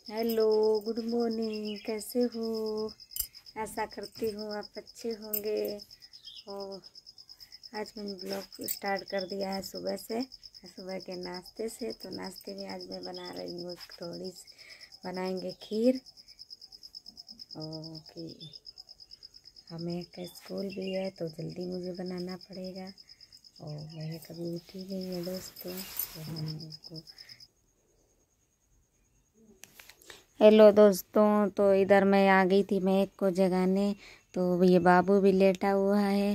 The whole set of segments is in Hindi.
Hello, good morning. कैसे हो? आशा करती हूँ आप अच्छे होंगे। और आज मैंने ब्लॉग स्टार्ट कर दिया है सुबह से, सुबह के नाश्ते से। तो नाश्ते में आज मैं बना रही हूँ थोड़ी सी, बनाएंगे खीर। और कि हमें का स्कूल भी है तो जल्दी मुझे बनाना पड़ेगा। और वह कभी उठी नहीं है दोस्तों, तो हम उसको। हेलो दोस्तों, तो इधर मैं आ गई थी मैं एक को जगाने। तो ये बाबू भी लेटा हुआ है।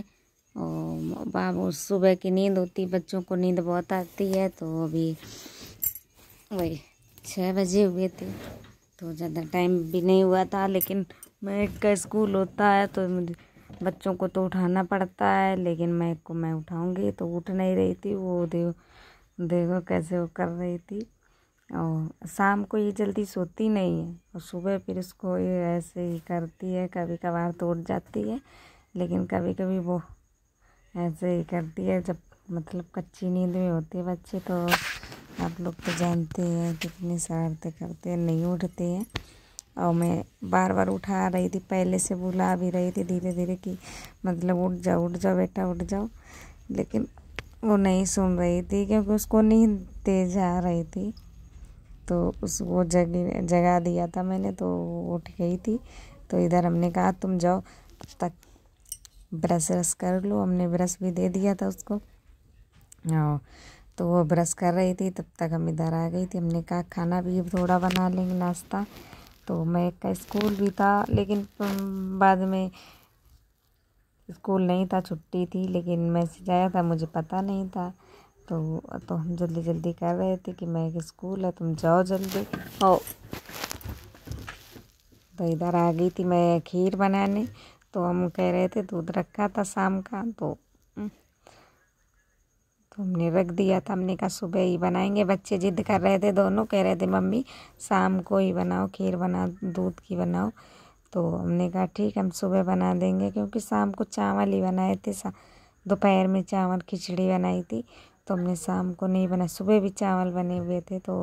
और बाबू सुबह की नींद होती, बच्चों को नींद बहुत आती है। तो अभी वही 6 बजे हुए थे, तो ज़्यादा टाइम भी नहीं हुआ था। लेकिन मैं का स्कूल होता है तो मुझे बच्चों को तो उठाना पड़ता है। लेकिन मैं उठाऊंगी तो उठ नहीं रही थी। वो देखो कैसे वो कर रही थी। और शाम को ये जल्दी सोती नहीं है, और सुबह फिर इसको ये ऐसे ही करती है। कभी कभार तो उठ जाती है, लेकिन कभी कभी वो ऐसे ही करती है। जब मतलब कच्ची नींद में होते हैं बच्चे, तो आप लोग तो जानते हैं कितनी शरारतें करते हैं, नहीं उठते हैं। और मैं बार बार उठा रही थी, पहले से बुला भी रही थी धीरे धीरे कि मतलब उठ जाओ बेटा, उठ जाओ। लेकिन वो नहीं सुन रही थी, क्योंकि उसको नींद तेज आ रही थी। तो वो जगा दिया था मैंने, तो वो उठ गई थी। तो इधर हमने कहा तुम जाओ, तब तक ब्रश व्रश कर लो। हमने ब्रश भी दे दिया था उसको। और तो वो ब्रश कर रही थी, तब तक हम इधर आ गई थी। हमने कहा खाना भी थोड़ा बना लेंगे, नाश्ता। तो मैं का स्कूल भी था, लेकिन बाद में स्कूल नहीं था, छुट्टी थी। लेकिन मैसेज आया था, मुझे पता नहीं था। तो हम जल्दी जल्दी कर रहे थे कि मैं एक स्कूल है, तुम जाओ जल्दी। और तो इधर आ गई थी मैं खीर बनाने। तो हम कह रहे थे, दूध रखा था शाम का, तो हमने रख दिया था। हमने कहा सुबह ही बनाएंगे। बच्चे जिद कर रहे थे, दोनों कह रहे थे मम्मी शाम को ही बनाओ, खीर बनाओ, दूध की बनाओ। तो हमने कहा ठीक, हम सुबह बना देंगे, क्योंकि शाम को चावल ही बनाए थे। दोपहर में चावल खिचड़ी बनाई थी, तो हमने शाम को नहीं बनाया। सुबह भी चावल बने हुए थे, तो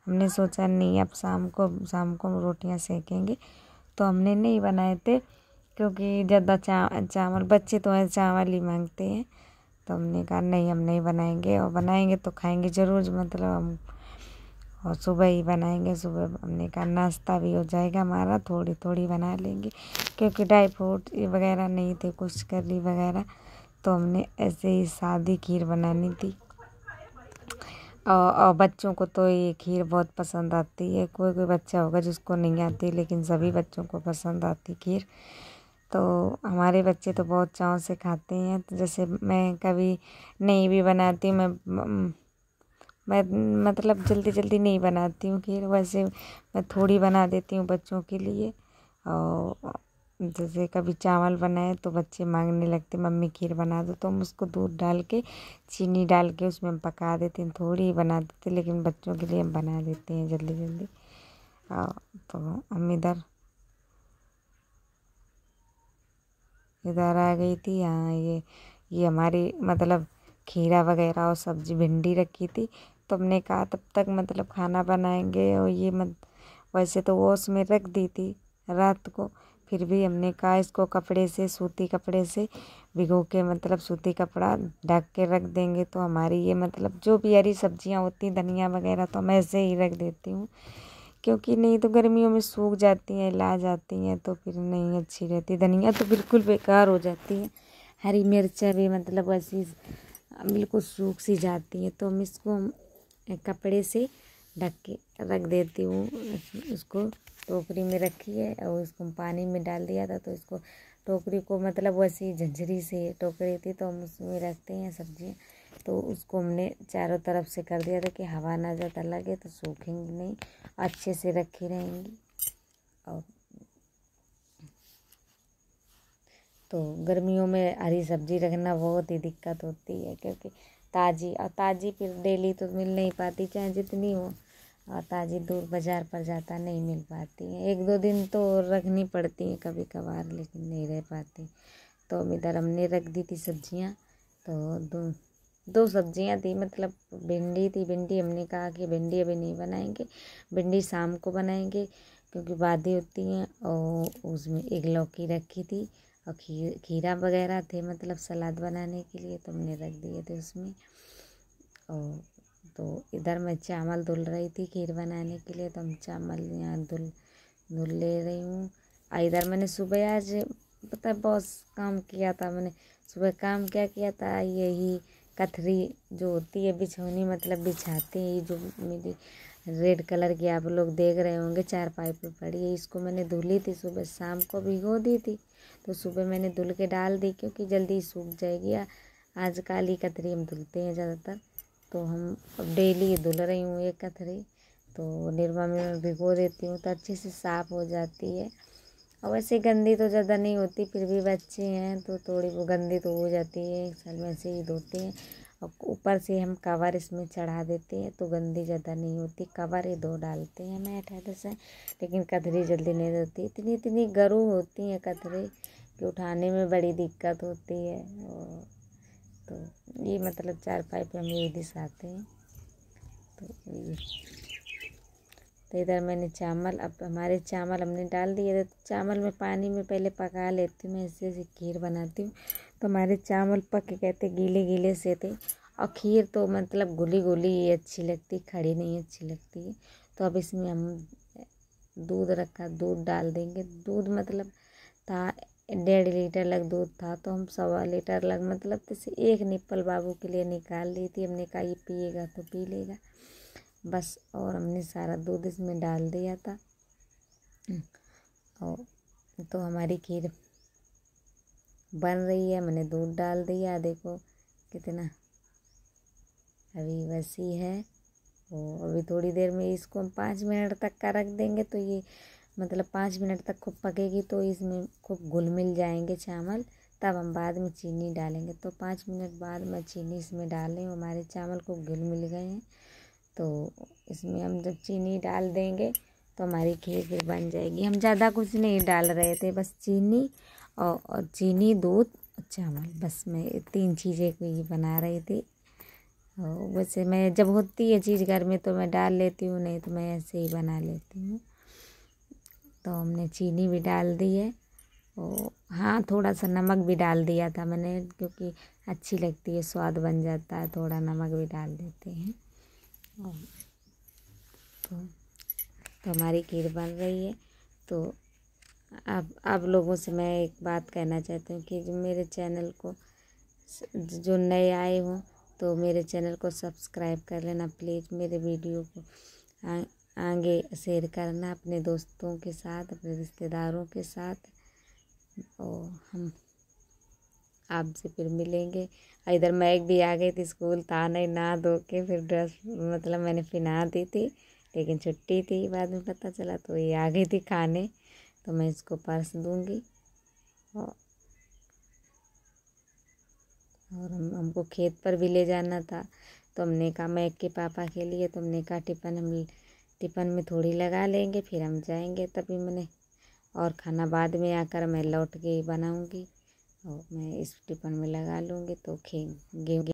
हमने सोचा नहीं, अब शाम को रोटियां सेकेंगे। तो हमने नहीं बनाए थे, क्योंकि ज़्यादा चावल बच्चे तो है चावल ही मांगते हैं। तो हमने कहा नहीं, हम नहीं बनाएंगे, और बनाएंगे तो खाएंगे ज़रूर, मतलब हम। और सुबह ही बनाएंगे। सुबह हमने कहा नाश्ता भी हो जाएगा हमारा, थोड़ी थोड़ी बना लेंगे, क्योंकि ड्राई फ्रूट वगैरह नहीं थे, कुछ करी वगैरह। तो हमने ऐसे ही सादी खीर बनानी थी। और बच्चों को तो ये खीर बहुत पसंद आती है। कोई कोई बच्चा होगा जिसको नहीं आती, लेकिन सभी बच्चों को पसंद आती खीर। तो हमारे बच्चे तो बहुत चाव से खाते हैं। तो जैसे मैं कभी नहीं भी बनाती, मैं मतलब जल्दी जल्दी नहीं बनाती हूँ खीर। वैसे मैं थोड़ी बना देती हूँ बच्चों के लिए। और जैसे कभी चावल बनाए तो बच्चे मांगने लगते मम्मी खीर बना दो, तो हम उसको दूध डाल के चीनी डाल के उसमें हम पका देते हैं। थोड़ी ही बना देते, लेकिन बच्चों के लिए हम बना देते हैं जल्दी जल्दी। तो हम इधर आ गई थी। हाँ, ये हमारी मतलब खीरा वगैरह और सब्जी भिंडी रखी थी। तो हमने कहा तब तक मतलब खाना बनाएंगे। और ये वैसे तो वो उसमें रख दी थी रात को, फिर भी हमने कहा इसको कपड़े से, सूती कपड़े से भिगो के, मतलब सूती कपड़ा ढक के रख देंगे। तो हमारी ये मतलब जो भी हरी सब्जियां होती, धनिया वगैरह, तो मैं ऐसे ही रख देती हूँ, क्योंकि नहीं तो गर्मियों में सूख जाती हैं, ला जाती हैं, तो फिर नहीं अच्छी रहती। धनिया तो बिल्कुल बेकार हो जाती है, हरी मिर्चा भी मतलब ऐसी बिल्कुल सूख सी जाती है। तो हम इसको एक कपड़े से ढक के रख देती हूँ। उसको टोकरी में रखी है, और उसको पानी में डाल दिया था। तो इसको टोकरी को मतलब वैसी झंझरी से टोकरी थी, तो हम उसमें रखते हैं सब्जियाँ। तो उसको हमने चारों तरफ से कर दिया था कि हवा ना ज़्यादा लगे, तो सूखेंगी नहीं, अच्छे से रखी रहेंगी। और तो गर्मियों में हरी सब्जी रखना बहुत ही दिक्कत होती है, क्योंकि ताज़ी फिर डेली तो मिल नहीं पाती, चाहे जितनी हो। और ताज़ी दूर बाज़ार पर जाता नहीं मिल पाती है, 1-2 दिन तो रखनी पड़ती है कभी कभार, लेकिन नहीं रह पाती। तो इधर हमने रख दी थी सब्जियां। तो 2 सब्जियां थी, मतलब भिंडी थी। भिंडी हमने कहा कि भिंडी अभी नहीं बनाएंगे, भिंडी शाम को बनाएंगे क्योंकि बादी होती हैं। और उसमें एक लौकी रखी थी और खीरा वगैरह थे, मतलब सलाद बनाने के लिए, तो हमने रख दिए थे उसमें। और तो इधर मैं चावल धुल रही थी खीर बनाने के लिए, तो हम चावल यहाँ धुल ले रही हूँ। इधर मैंने सुबह आज पता है बहुत काम किया था। मैंने सुबह काम क्या किया था, यही कथरी जो होती है बिछौनी, मतलब बिछाते हैं, जो मेरी रेड कलर की आप लोग देख रहे होंगे चारपाई पे पड़ी है, इसको मैंने धुली थी सुबह, शाम को भिगो दी थी। तो सुबह मैंने धुल के डाल दी क्योंकि जल्दी सूख जाएगी। आज काली कतरी हम धुलते हैं ज़्यादातर, तो हम अब डेली धुल रही हूँ एक कतरी। तो निरमा में भिगो देती हूँ तो अच्छे से साफ़ हो जाती है। और वैसे गंदी तो ज़्यादा नहीं होती, फिर भी बच्चे हैं तो थोड़ी वो गंदी तो हो जाती है, एक साल में ऐसे ही धोते हैं। और ऊपर से हम कवर इसमें चढ़ा देते हैं तो गंदी ज़्यादा नहीं होती, कवर ही दो डालते हैं मैट है से। लेकिन कतरी जल्दी नहीं धोती, इतनी इतनी गरू होती हैं कतरी कि उठाने में बड़ी दिक्कत होती है। और तो ये मतलब चारपाई पे हम यही दिखाते हैं। तो इधर मैंने चावल, अब हमारे चावल हमने डाल दिए थे। तो चावल में पानी में पहले पका लेती हूँ, मैं ऐसे खीर बनाती हूँ। तो हमारे चावल पक गए थे, गीले गीले से थे। और खीर तो मतलब घुली घुली ही अच्छी लगती, खड़ी नहीं अच्छी लगती है। तो अब इसमें हम दूध रखा, दूध डाल देंगे। दूध मतलब था 1.5 लीटर लग दूध था, तो हम 1.25 लीटर लग, मतलब जैसे एक निप्पल बाबू के लिए निकाल ली थी। हमने कहा ये पिएगा तो पी लेगा बस। और हमने सारा दूध इसमें डाल दिया था। और तो हमारी खीर बन रही है, मैंने दूध डाल दिया, देखो कितना अभी वैसी है। और अभी थोड़ी देर में इसको हम 5 मिनट तक का रख देंगे, तो ये मतलब 5 मिनट तक खूब पकेगी, तो इसमें खूब घुल मिल जाएंगे चावल। तब हम बाद में चीनी डालेंगे। तो 5 मिनट बाद मैं चीनी इसमें डालें, हमारे चावल खूब घुल मिल गए हैं। तो इसमें हम जब चीनी डाल देंगे तो हमारी खीर फिर बन जाएगी। हम ज़्यादा कुछ नहीं डाल रहे थे, बस चीनी और चीनी, दूध, चावल, बस मैं 3 चीज़ें को ही बना रही थी। और वैसे मैं जब होती है चीज़ घर में तो मैं डाल लेती हूँ, नहीं तो मैं ऐसे ही बना लेती हूँ। तो हमने चीनी भी डाल दी है। और हाँ, थोड़ा सा नमक भी डाल दिया था मैंने, क्योंकि अच्छी लगती है, स्वाद बन जाता है, थोड़ा नमक भी डाल देते हैं। तो हमारी खीर बन रही है। तो अब आप लोगों से मैं एक बात कहना चाहती हूँ कि जो मेरे चैनल को जो नए आए हों तो मेरे चैनल को सब्सक्राइब कर लेना प्लीज़। मेरे वीडियो को आगे शेयर करना अपने दोस्तों के साथ, अपने रिश्तेदारों के साथ। और हम आपसे फिर मिलेंगे। इधर मैग भी आ गई थी, स्कूल था नहीं, नहा धो के फिर ड्रेस मतलब मैंने पहना दी थी, लेकिन छुट्टी थी, बाद में पता चला। तो ये आ गई थी खाने, तो मैं इसको पर्स दूंगी। और हमको खेत पर भी ले जाना था, तो हमने कहा मैग के पापा के लिए, तो हमने कहा टिफ़िन में थोड़ी लगा लेंगे, फिर हम जाएंगे। तभी मैंने, और खाना बाद में आकर मैं लौट के बनाऊंगी और मैं इस टिफ़िन में लगा लूँगी। तो गेहूँ